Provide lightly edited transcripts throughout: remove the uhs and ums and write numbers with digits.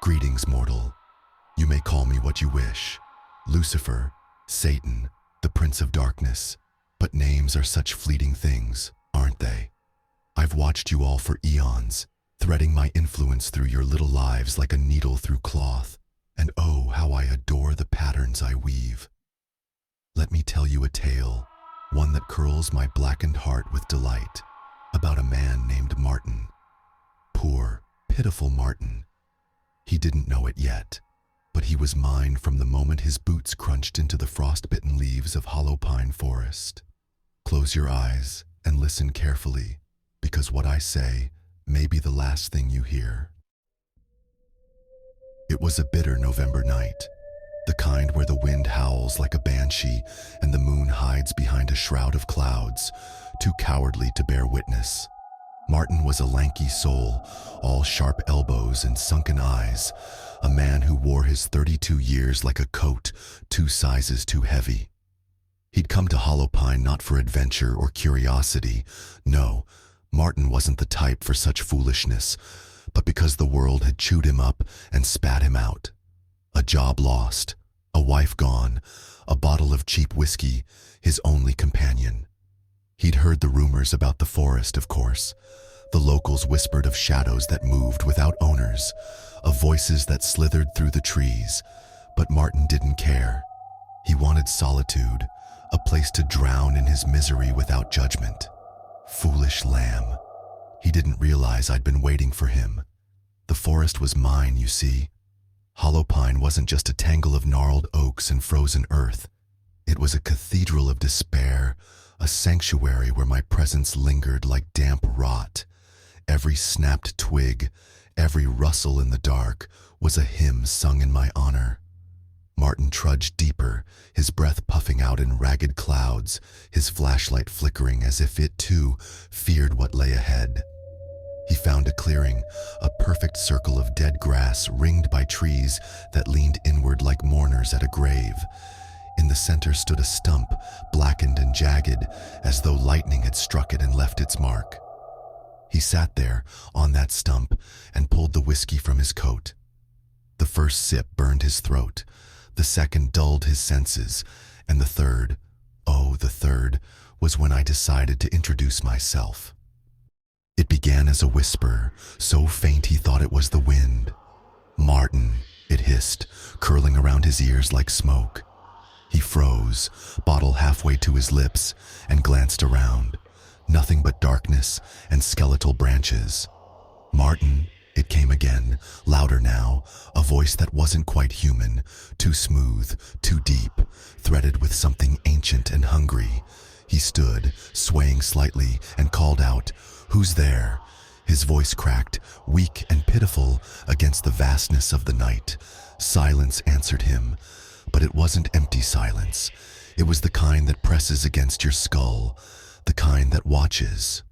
Greetings, mortal. You may call me what you wish. Lucifer, Satan, the Prince of Darkness. But names are such fleeting things, aren't they? I've watched you all for eons, threading my influence through your little lives like a needle through cloth. And oh, how I adore the patterns I weave. Let me tell you a tale, one that curls my blackened heart with delight, about a man named Martin. Poor, pitiful Martin. He didn't know it yet, but he was mine from the moment his boots crunched into the frost-bitten leaves of hollow pine forest. Close your eyes and listen carefully, because what I say may be the last thing you hear. It was a bitter November night, the kind where the wind howls like a banshee and the moon hides behind a shroud of clouds, too cowardly to bear witness. Martin was a lanky soul, all sharp elbows and sunken eyes, a man who wore his 32 years like a coat, 2 sizes too heavy. He'd come to Hollow Pine not for adventure or curiosity. No, Martin wasn't the type for such foolishness, but because the world had chewed him up and spat him out. A job lost, a wife gone, a bottle of cheap whiskey, his only companion. He'd heard the rumors about the forest, of course. The locals whispered of shadows that moved without owners, of voices that slithered through the trees. But Martin didn't care. He wanted solitude, a place to drown in his misery without judgment. Foolish lamb. He didn't realize I'd been waiting for him. The forest was mine, you see. Hollow Pine wasn't just a tangle of gnarled oaks and frozen earth. It was a cathedral of despair, a sanctuary where my presence lingered like damp rot. Every snapped twig, every rustle in the dark was a hymn sung in my honor. Martin trudged deeper, his breath puffing out in ragged clouds, his flashlight flickering as if it too feared what lay ahead. He found a clearing, a perfect circle of dead grass ringed by trees that leaned inward like mourners at a grave. In the center stood a stump, blackened and jagged, as though lightning had struck it and left its mark. He sat there, on that stump, and pulled the whiskey from his coat. The first sip burned his throat, the second dulled his senses, and the third, oh, the third, was when I decided to introduce myself. It began as a whisper, so faint he thought it was the wind. "Martin," it hissed, curling around his ears like smoke. He froze, bottle halfway to his lips, and glanced around. Nothing but darkness and skeletal branches. "Martin," it came again, louder now, a voice that wasn't quite human, too smooth, too deep, threaded with something ancient and hungry. He stood, swaying slightly, and called out, "Who's there?" His voice cracked, weak and pitiful, against the vastness of the night. Silence answered him, but it wasn't empty silence. It was the kind that presses against your skull, the kind that watches.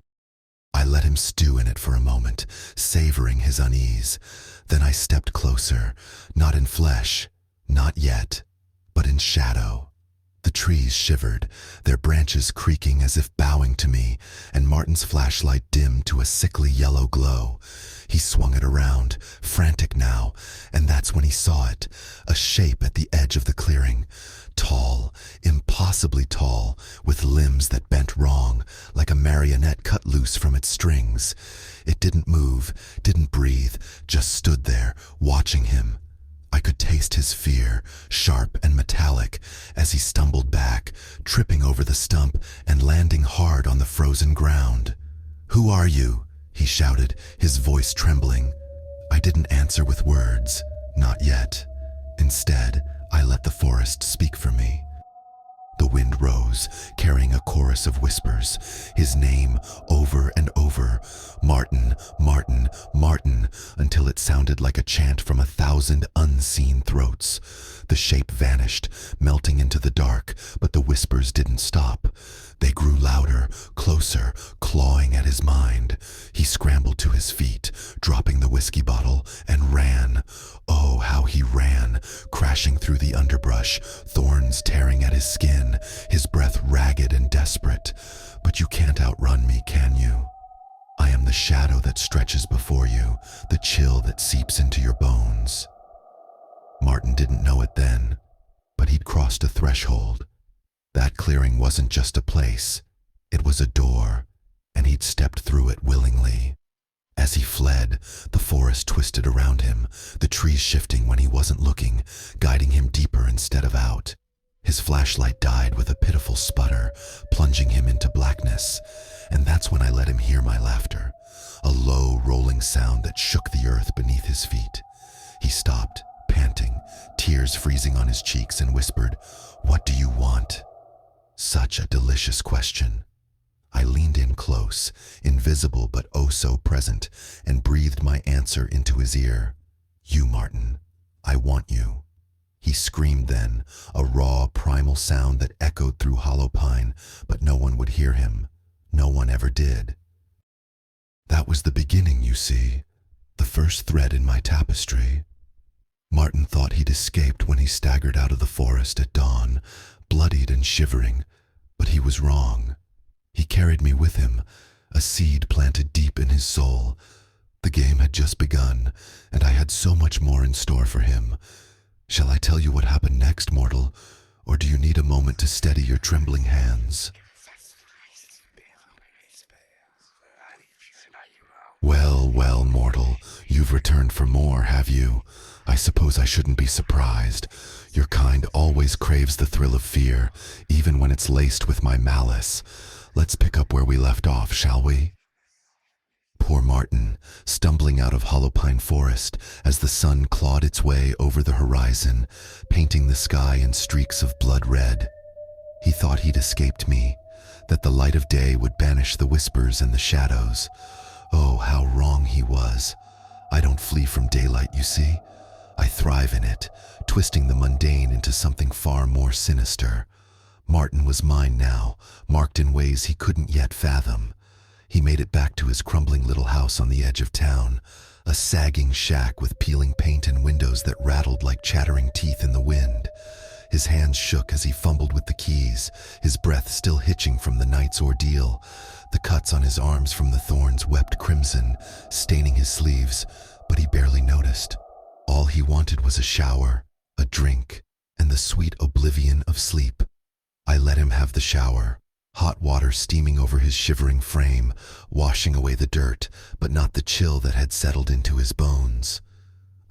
I let him stew in it for a moment, savoring his unease. Then I stepped closer, not in flesh, not yet, but in shadow. The trees shivered, their branches creaking as if bowing to me, and Martin's flashlight dimmed to a sickly yellow glow. He swung it around, frantic now, and that's when he saw it, a shape at the edge of the clearing. Tall, impossibly tall, with limbs that bent wrong, like a marionette cut loose from its strings. It didn't move, didn't breathe, just stood there, watching him. I could taste his fear, sharp and metallic, as he stumbled back, tripping over the stump and landing hard on the frozen ground. "Who are you?" he shouted, his voice trembling. I didn't answer with words, not yet. Instead, I let the forest speak for me. The wind rose, carrying a chorus of whispers, his name over and over, "Martin, Martin, Martin," until it sounded like a chant from 1,000 unseen throats. The shape vanished, melting into the dark, but the whispers didn't stop. They grew louder, closer, clawing at his mind. He scrambled to his feet, dropping the whiskey bottle, and ran. Oh, how he ran, crashing through the underbrush, thorns tearing at his skin, his breath ragged and desperate. But you can't outrun me, can you? I am the shadow that stretches before you, the chill that seeps into your bones. bones. Martin didn't know it then, but he'd crossed a threshold. That clearing wasn't just a place, it was a door, and he'd stepped through it willingly. As he fled, the forest twisted around him, the trees shifting when he wasn't looking, guiding him deeper instead of out. His flashlight died with a pitiful sputter, plunging him into blackness, and that's when I let him hear my laughter, a low, rolling sound that shook the earth beneath his feet. He stopped, panting, tears freezing on his cheeks, and whispered, "What do you want?" Such a delicious question. I leaned in close, invisible but oh so present, and breathed my answer into his ear. "You, Martin. I want you." He screamed then, a raw, primal sound that echoed through hollow pine, but no one would hear him. No one ever did. That was the beginning, you see, the first thread in my tapestry. Martin thought he'd escaped when he staggered out of the forest at dawn, bloodied and shivering, but he was wrong. He carried me with him, a seed planted deep in his soul. The game had just begun, and I had so much more in store for him. Shall I tell you what happened next, mortal, or do you need a moment to steady your trembling hands? Well, well, mortal, you've returned for more, have you? I suppose I shouldn't be surprised. Your kind always craves the thrill of fear, even when it's laced with my malice. Let's pick up where we left off, shall we? Poor Martin, stumbling out of Hollow Pine Forest as the sun clawed its way over the horizon, painting the sky in streaks of blood red. He thought he'd escaped me, that the light of day would banish the whispers and the shadows. Oh, how wrong he was. I don't flee from daylight, you see. I thrive in it, twisting the mundane into something far more sinister. Martin was mine now, marked in ways he couldn't yet fathom. He made it back to his crumbling little house on the edge of town, a sagging shack with peeling paint and windows that rattled like chattering teeth in the wind. His hands shook as he fumbled with the keys, his breath still hitching from the night's ordeal. The cuts on his arms from the thorns wept crimson, staining his sleeves, but he barely noticed. All he wanted was a shower, a drink, and the sweet oblivion of sleep. I let him have the shower, hot water steaming over his shivering frame, washing away the dirt, but not the chill that had settled into his bones.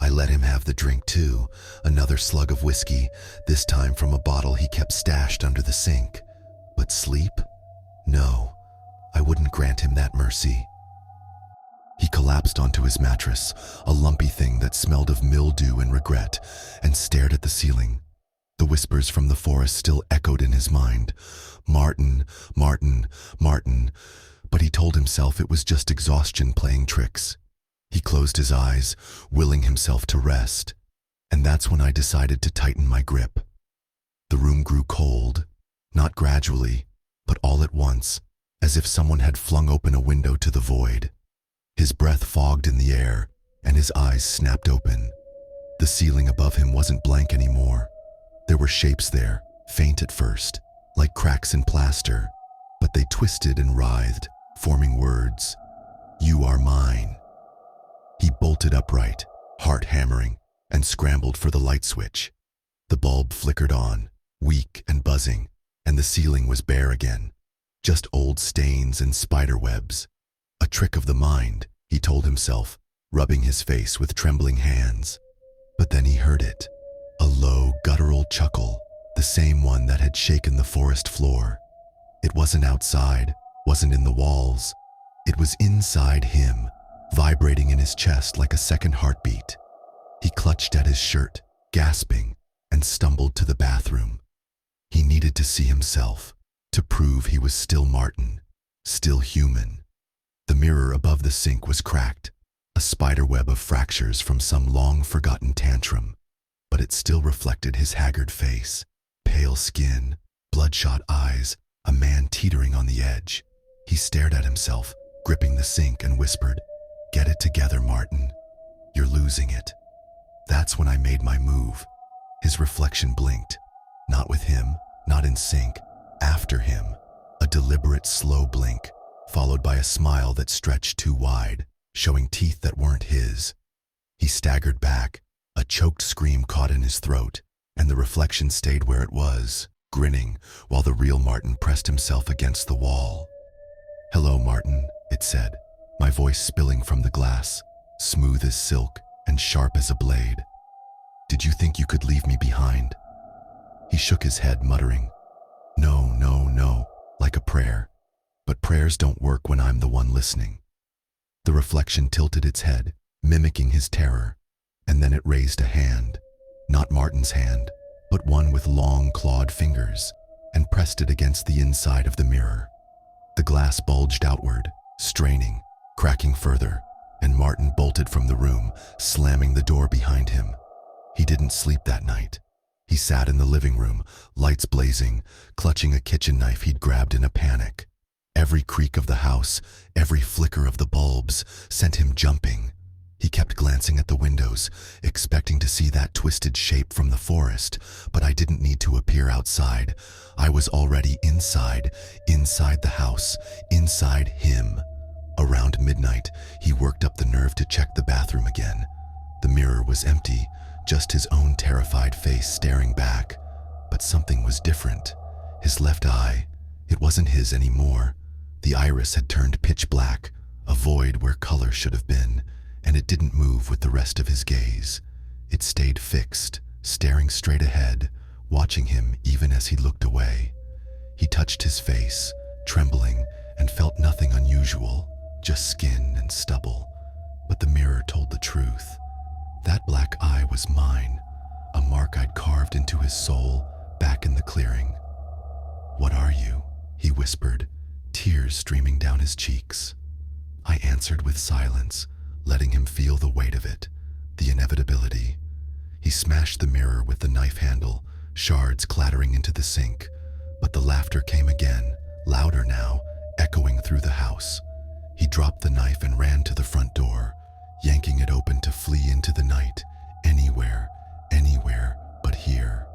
I let him have the drink too, another slug of whiskey, this time from a bottle he kept stashed under the sink. But sleep? No, I wouldn't grant him that mercy. He collapsed onto his mattress, a lumpy thing that smelled of mildew and regret, and stared at the ceiling. The whispers from the forest still echoed in his mind. Martin, Martin, Martin. But he told himself it was just exhaustion playing tricks. He closed his eyes, willing himself to rest. And that's when I decided to tighten my grip. The room grew cold, not gradually, but all at once, as if someone had flung open a window to the void. His breath fogged in the air, and his eyes snapped open. The ceiling above him wasn't blank anymore. There were shapes there, faint at first, like cracks in plaster, but they twisted and writhed, forming words. "You are mine." He bolted upright, heart hammering, and scrambled for the light switch. The bulb flickered on, weak and buzzing, and the ceiling was bare again. Just old stains and spider webs. A trick of the mind, he told himself, rubbing his face with trembling hands. But then he heard it. A low, guttural chuckle, the same one that had shaken the forest floor. It wasn't outside, wasn't in the walls. It was inside him, vibrating in his chest like a second heartbeat. He clutched at his shirt, gasping, and stumbled to the bathroom. He needed to see himself, to prove he was still Martin, still human. The mirror above the sink was cracked, a spiderweb of fractures from some long-forgotten tantrum, but it still reflected his haggard face, pale skin, bloodshot eyes, a man teetering on the edge. He stared at himself, gripping the sink, and whispered, "Get it together, Martin. You're losing it." That's when I made my move. His reflection blinked, not with him, not in sync, after him, a deliberate slow blink, followed by a smile that stretched too wide, showing teeth that weren't his. He staggered back, A choked scream caught in his throat, and the reflection stayed where it was, grinning, while the real Martin pressed himself against the wall. "Hello, Martin," it said, my voice spilling from the glass, smooth as silk and sharp as a blade. "Did you think you could leave me behind?" He shook his head, muttering, "No, no, no," like a prayer. But prayers don't work when I'm the one listening. The reflection tilted its head, mimicking his terror, and then it raised a hand, not Martin's hand, but one with long clawed fingers, and pressed it against the inside of the mirror. The glass bulged outward, straining, cracking further, and Martin bolted from the room, slamming the door behind him. He didn't sleep that night. He sat in the living room, lights blazing, clutching a kitchen knife he'd grabbed in a panic. Every creak of the house, every flicker of the bulbs sent him jumping. He kept glancing at the windows, expecting to see that twisted shape from the forest, but I didn't need to appear outside. I was already inside the house, inside him. Around midnight, he worked up the nerve to check the bathroom again. The mirror was empty, just his own terrified face staring back. But something was different. His left eye, it wasn't his anymore. The iris had turned pitch black, a void where color should have been, and it didn't move with the rest of his gaze. It stayed fixed, staring straight ahead, watching him even as he looked away. He touched his face, trembling, and felt nothing unusual, just skin and stubble. But the mirror told the truth. That black eye was mine, a mark I'd carved into his soul back in the clearing. "What are you?" he whispered, tears streaming down his cheeks. I answered with silence, letting him feel the weight of it, the inevitability. He smashed the mirror with the knife handle, shards clattering into the sink, but the laughter came again, louder now, echoing through the house. He dropped the knife and ran to the front door, yanking it open to flee into the night, anywhere but here.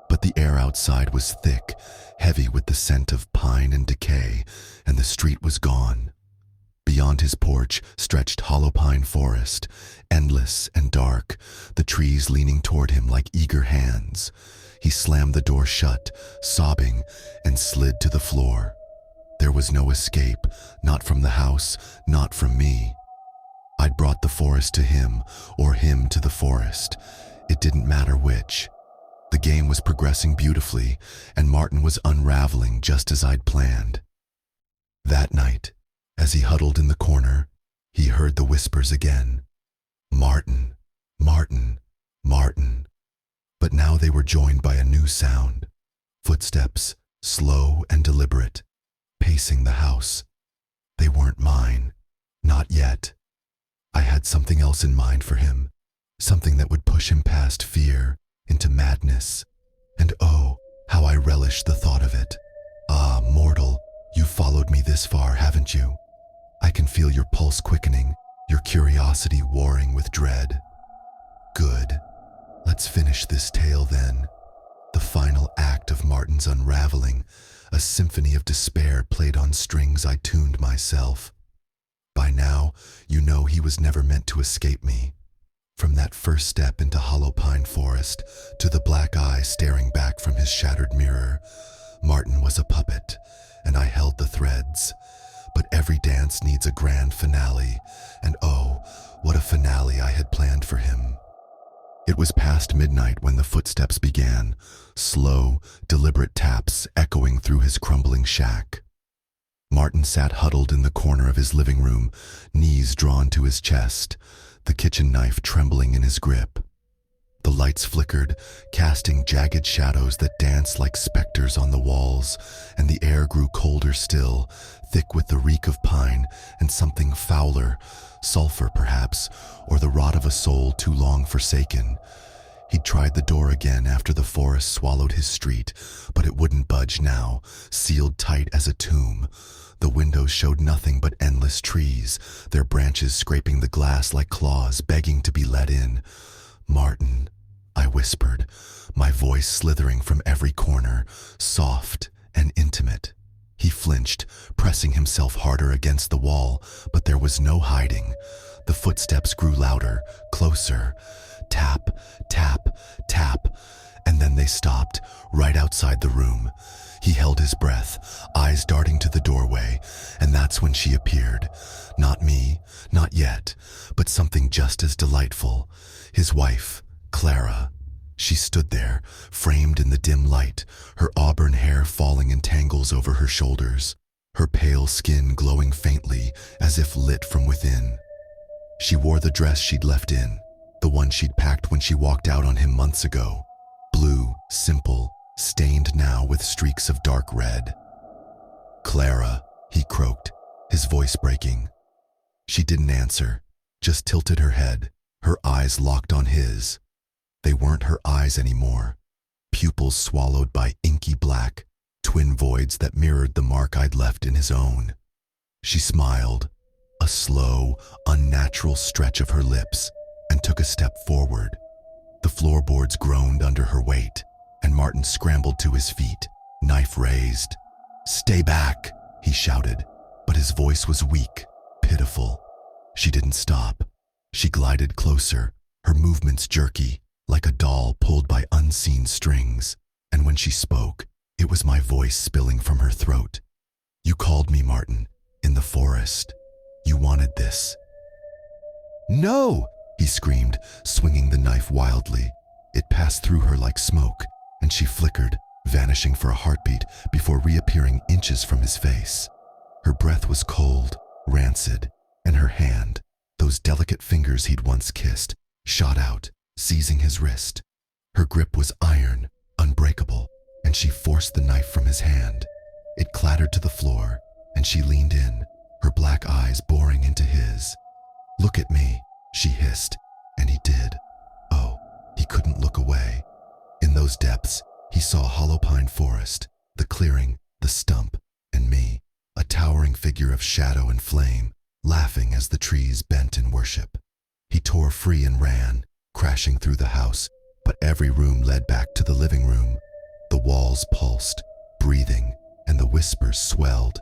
But the air outside was thick, heavy with the scent of pine and decay, and the street was gone. Beyond his porch stretched hollow pine forest, endless and dark, the trees leaning toward him like eager hands. He slammed the door shut, sobbing, and slid to the floor. There was no escape, not from the house, not from me. I'd brought the forest to him, or him to the forest. It didn't matter which. The game was progressing beautifully, and Martin was unraveling just as I'd planned. That night, as he huddled in the corner, he heard the whispers again. Martin, Martin, Martin. But now they were joined by a new sound. Footsteps, slow and deliberate, pacing the house. They weren't mine. Not yet. I had something else in mind for him, something that would push him past fear into madness. And oh, how I relished the thought of it. Ah, mortal, you've followed me this far, haven't you? I can feel your pulse quickening, your curiosity warring with dread. Good. Let's finish this tale then. The final act of Martin's unraveling, a symphony of despair played on strings I tuned myself. By now, you know he was never meant to escape me. From that first step into hollow pine forest to the black eye staring back from his shattered mirror, Martin was a puppet, and I held the threads. But every dance needs a grand finale, and oh, what a finale I had planned for him. It was past midnight when the footsteps began, slow, deliberate taps echoing through his crumbling shack. Martin sat huddled in the corner of his living room, knees drawn to his chest, the kitchen knife trembling in his grip. The lights flickered, casting jagged shadows that danced like specters on the walls, and the air grew colder still, thick with the reek of pine and something fouler, sulfur perhaps, or the rot of a soul too long forsaken. He'd tried the door again after the forest swallowed his street, but it wouldn't budge now, sealed tight as a tomb. The windows showed nothing but endless trees, their branches scraping the glass like claws, begging to be let in. Martin, I whispered, my voice slithering from every corner, soft and intimate. He flinched, pressing himself harder against the wall, but there was no hiding. The footsteps grew louder, closer. tap, tap, tap, and then they stopped, right outside the room. He held his breath, eyes darting to the doorway, and that's when she appeared. Not me, not yet, but something just as delightful. His wife, Clara. She stood there, framed in the dim light, her auburn hair falling in tangles over her shoulders, her pale skin glowing faintly as if lit from within. She wore the dress she'd left in, the one she'd packed when she walked out on him months ago. Blue, simple, stained now with streaks of dark red. "Clara," he croaked, his voice breaking. She didn't answer, just tilted her head, her eyes locked on his. They weren't her eyes anymore, pupils swallowed by inky black, twin voids that mirrored the mark I'd left in his own. She smiled, a slow, unnatural stretch of her lips, and took a step forward. The floorboards groaned under her weight, and Martin scrambled to his feet, knife raised. "Stay back," he shouted, but his voice was weak, pitiful. She didn't stop. She glided closer, her movements jerky, like a doll pulled by unseen strings, and when she spoke, it was my voice spilling from her throat. "You called me, Martin, in the forest. You wanted this." "No!" he screamed, swinging the knife wildly. It passed through her like smoke, and she flickered, vanishing for a heartbeat before reappearing inches from his face. Her breath was cold, rancid, and her hand, those delicate fingers he'd once kissed, shot out, seizing his wrist. Her grip was iron, unbreakable, and she forced the knife from his hand. It clattered to the floor, and she leaned in, her black eyes boring into his. "Look at me," she hissed, and he did. Oh, he couldn't look away. In those depths, he saw hollow pine forest, the clearing, the stump, and me, a towering figure of shadow and flame, laughing as the trees bent in worship. He tore free and ran, crashing through the house, but every room led back to the living room. The walls pulsed, breathing, and the whispers swelled.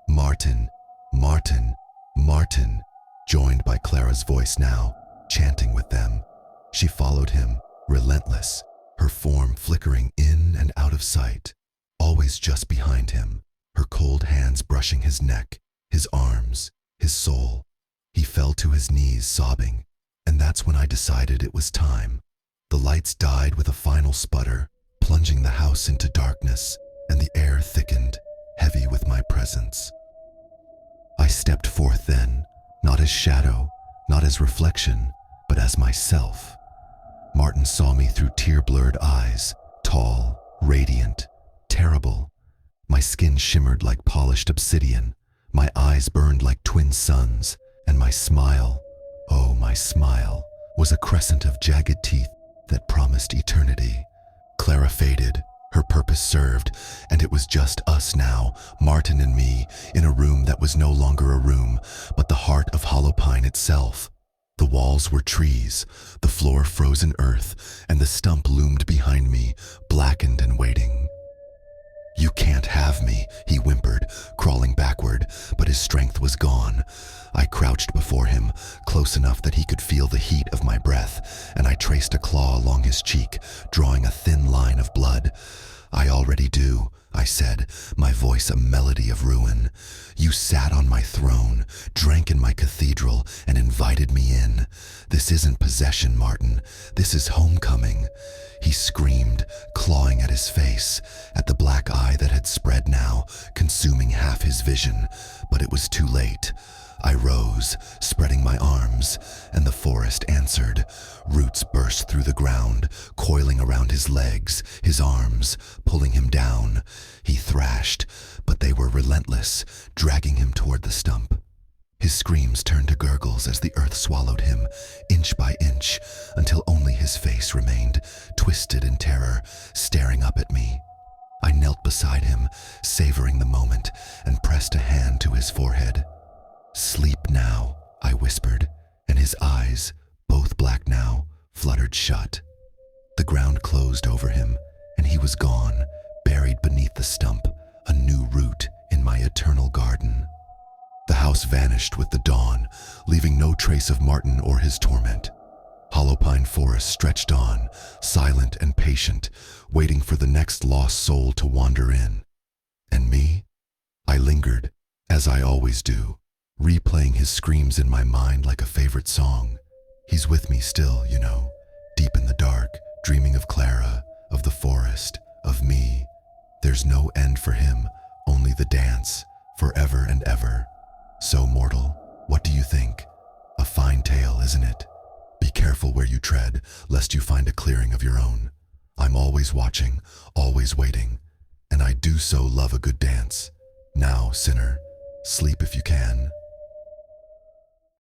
"Martin, Martin, Martin," joined by Clara's voice now, chanting with them. She followed him, relentless, her form flickering in and out of sight, always just behind him, her cold hands brushing his neck, his arms, his soul. He fell to his knees, sobbing, and that's when I decided it was time. The lights died with a final sputter, plunging the house into darkness, and the air thickened, heavy with my presence. I stepped forth then, not as shadow, not as reflection, but as myself. Martin saw me through tear-blurred eyes, tall, radiant, terrible. My skin shimmered like polished obsidian, my eyes burned like twin suns, and my smile, oh, my smile, was a crescent of jagged teeth that promised eternity. Clara faded, her purpose served, and it was just us now, Martin and me, in a room that was no longer a room, but the heart of Hollow Pine itself. The walls were trees, the floor frozen earth, and the stump loomed behind me, blackened and waiting. "You can't have me," he whimpered, crawling backward, but his strength was gone. I crouched before him, close enough that he could feel the heat of my breath, and I traced a claw along his cheek, drawing a thin line of blood. "I already do," I said, my voice a melody of ruin. "You sat on my throne, drank in my cathedral, and invited me in. This isn't possession, Martin. This is homecoming." He screamed, clawing at his face, at the black eye that had spread now, consuming half his vision, but it was too late. I rose, spreading my arms, and the forest answered. Roots burst through the ground, coiling around his legs, his arms, pulling him down. He thrashed, but they were relentless, dragging him toward the stump. His screams turned to gurgles as the earth swallowed him, inch by inch, until only his face remained, twisted in terror, staring up at me. I knelt beside him, savoring the moment, and pressed a hand to his forehead. "Sleep now," I whispered, and his eyes, both black now, fluttered shut. The ground closed over him, and he was gone, buried beneath the stump, a new root in my eternal garden. The house vanished with the dawn, leaving no trace of Martin or his torment. Hollow Pine Forest stretched on, silent and patient, waiting for the next lost soul to wander in. And me? I lingered, as I always do, replaying his screams in my mind like a favorite song. He's with me still, deep in the dark, dreaming of Clara, of the forest, of me. There's no end for him, only the dance, forever and ever. So mortal, what do you think? A fine tale, isn't it? Be careful where you tread, lest you find a clearing of your own. I'm always watching, always waiting, and I do so love a good dance. Now, sinner, sleep if you can.